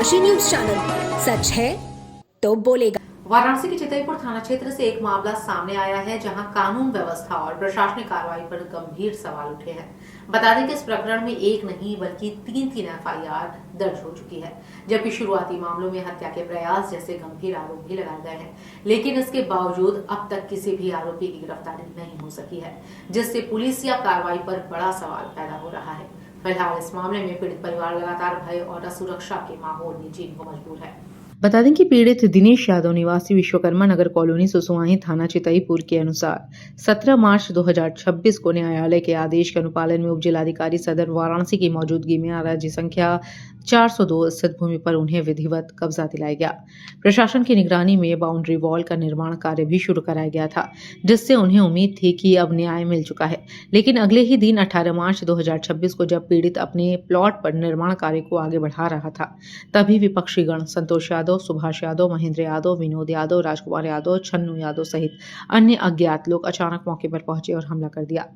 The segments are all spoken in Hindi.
साक्षी न्यूज चैनल, सच है तो बोलेगा। वाराणसी के चितईपुर थाना क्षेत्र से एक मामला सामने आया है जहां कानून व्यवस्था और प्रशासनिक कार्रवाई पर गंभीर सवाल उठे हैं। बता दें कि इस प्रकरण में एक नहीं बल्कि तीन FIR दर्ज हो चुकी है, जबकि शुरुआती मामलों में हत्या के प्रयास जैसे गंभीर आरोप भी लगाए गए हैं। लेकिन इसके बावजूद अब तक किसी भी आरोपी की गिरफ्तारी नहीं हो सकी है, जिससे पुलिस या कार्रवाई पर बड़ा सवाल पैदा हो रहा है। फिलहाल इस मामले में पीड़ित परिवार लगातार भय और असुरक्षा के माहौल में जीने को मजबूर है। बता दें कि पीड़ित दिनेश यादव निवासी विश्वकर्मा नगर कॉलोनी सुसुवाही थाना चितईपुर के अनुसार 17 मार्च 2026 को न्यायालय के आदेश के अनुपालन में उप जिलाधिकारी सदर वाराणसी की मौजूदगी में राज्य संख्या 402 स्थित भूमि पर उन्हें विधिवत कब्जा दिलाया गया। प्रशासन की निगरानी में बाउंड्री वॉल का निर्माण कार्य भी शुरू कराया गया था, जिससे उन्हें उम्मीद थी कि अब न्याय मिल चुका है। लेकिन अगले ही दिन 18 मार्च 2026 को जब पीड़ित अपने प्लॉट पर निर्माण कार्य को आगे बढ़ा रहा था, तभी विपक्षी गण संतोष यादव, सुभाष यादव, महेंद्र यादव, विनोद यादव, राजकुमार यादव, छन्नू यादव सहित अन्य अज्ञात लोग अचानक मौके पर पहुंचे और हमला कर दिया।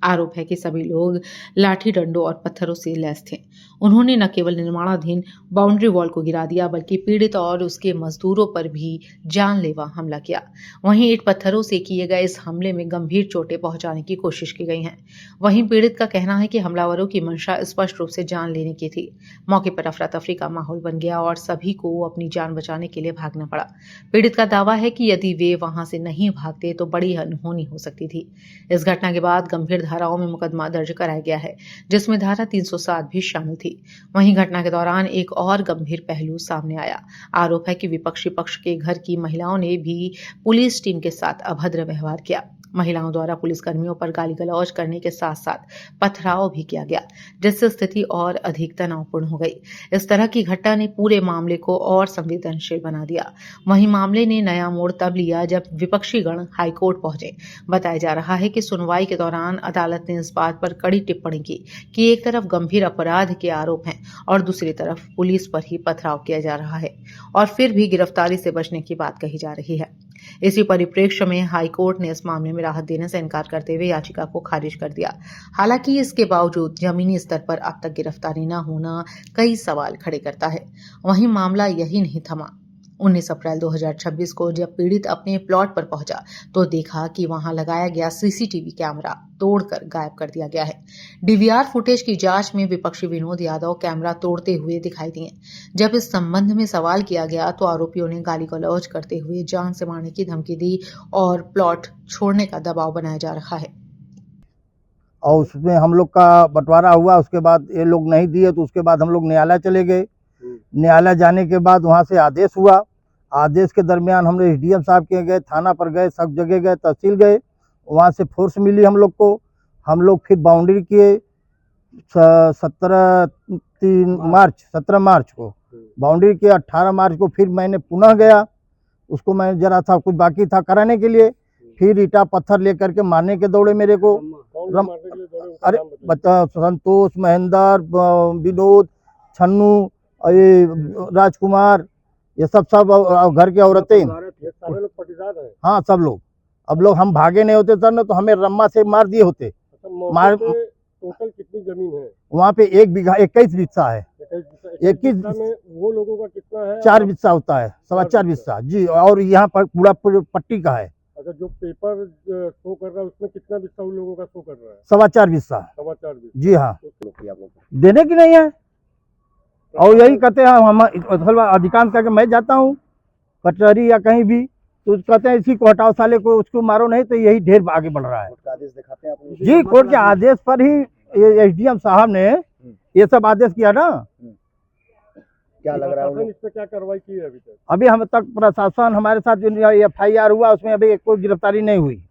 आरोप है कि सभी लोग लाठी डंडों और पत्थरों से लैस थे। उन्होंने न केवल निर्माणाधीन बाउंड्री वॉल को गिरा दिया, बल्कि पीड़ित और उसके मजदूरों पर भी जानलेवा हमला किया। वहीं ईंट पत्थरों से किए गए इस हमले में गंभीर चोटें पहुंचाने की कोशिश की गई हैं। वहीं पीड़ित का कहना है कि हमलावरों की मंशा स्पष्ट रूप से जान लेने की थी। मौके पर अफरा तफरी का माहौल बन गया और सभी को अपनी जान बचाने के लिए भागना पड़ा। पीड़ित का दावा है कि यदि वे वहां से नहीं भागते तो बड़ी अनहोनी हो सकती थी। इस घटना के बाद गंभीर धाराओं में मुकदमा दर्ज कराया गया है, जिसमें धारा 307 भी शामिल थी। वहीं घटना के दौरान एक और गंभीर पहलू सामने आया। आरोप है कि विपक्षी पक्ष के घर की महिलाओं ने भी पुलिस टीम के साथ अभद्र व्यवहार किया। महिलाओं द्वारा पुलिसकर्मियों पर गाली गलौज करने के साथ साथ पथराव भी किया गया, जिससे स्थिति और अधिक तनावपूर्ण हो गई। इस तरह की घटना ने पूरे मामले को और संवेदनशील बना दिया। वहीं मामले ने नया मोड़ तब लिया जब विपक्षी गण हाईकोर्ट पहुंचे। बताया जा रहा है कि सुनवाई के दौरान अदालत ने इस बात पर कड़ी टिप्पणी की कि एक तरफ गंभीर अपराध के आरोप हैं और दूसरी तरफ पुलिस पर ही पथराव किया जा रहा है, और फिर भी गिरफ्तारी से बचने की बात कही जा रही है। इसी परिप्रेक्ष्य में हाईकोर्ट ने इस मामले में राहत देने से इनकार करते हुए याचिका को खारिज कर दिया। हालांकि इसके बावजूद जमीनी स्तर पर अब तक गिरफ्तारी न होना कई सवाल खड़े करता है। वहीं मामला यही नहीं थमा। 19 अप्रैल 2026 को जब पीड़ित अपने प्लॉट पर पहुंचा तो देखा कि वहां लगाया गया सीसीटीवी कैमरा तोड़कर गायब कर दिया गया है। डीवीआर फुटेज की जांच में विपक्षी विनोद यादव कैमरा तोड़ते हुए दिखाई दिए। जब इस संबंध में सवाल किया गया तो आरोपियों ने गाली गलौज करते हुए जान से मारने की धमकी दी और प्लॉट छोड़ने का दबाव बनाया जा रहा है। और उसमें हम लोग का बंटवारा हुआ, उसके बाद ये लोग नहीं दिए तो उसके बाद हम लोग न्यायालय चले गए। न्यायालय जाने के बाद वहाँ से आदेश हुआ। आदेश के दरमियान हम लोग SDM साहब के गए, थाना पर गए, सब जगह गए, तहसील गए। वहाँ से फोर्स मिली हम लोग को। हम लोग फिर बाउंड्री किए 17 मार्च को बाउंड्री किए। 18 मार्च को फिर मैंने पुनः गया, उसको मैं जरा था कुछ बाकी था कराने के लिए। फिर ईटा पत्थर लेकर के मारने के दौड़े मेरे को। अरे संतोष, महेंद्र, विनोद, छन्नू, ये राजकुमार, ये सब घर की औरतें, हाँ सब लोग। अब लोग हम भागे नहीं होते सर ना, तो हमें रम्मा से मार दिए होते। टोटल कितनी जमीन है वहाँ पे? 1 बीघा 21 बिस्सा है। 21 में वो लोगों का कितना है? 4 बिस्सा होता है, 4.25 बिस्सा जी। और यहाँ पर पूरा पट्टी का है। अच्छा, जो पेपर शो कर रहा है उसमें कितना बिस्सा उन लोगों का शो कर रहा है? 4.25 बिस्सा। 4.25 बिस्सा जी हाँ। देने की नहीं है। और यही कहते हैं हम अधिकांश करके मैं जाता हूँ कचहरी या कहीं भी, तो कहते हैं इसी को हटाओ, साले को, उसको मारो, नहीं तो यही ढेर आगे बढ़ रहा है। आदेश दिखाते हैं आप जी, कोर्ट के आदेश पर ही SDM साहब ने ये सब आदेश किया ना। क्या लग रहा है इस पे क्या कार्रवाई की है अभी तक? अभी हम तक प्रशासन हमारे साथ जो FIR हुआ उसमें अभी कोई गिरफ्तारी नहीं हुई।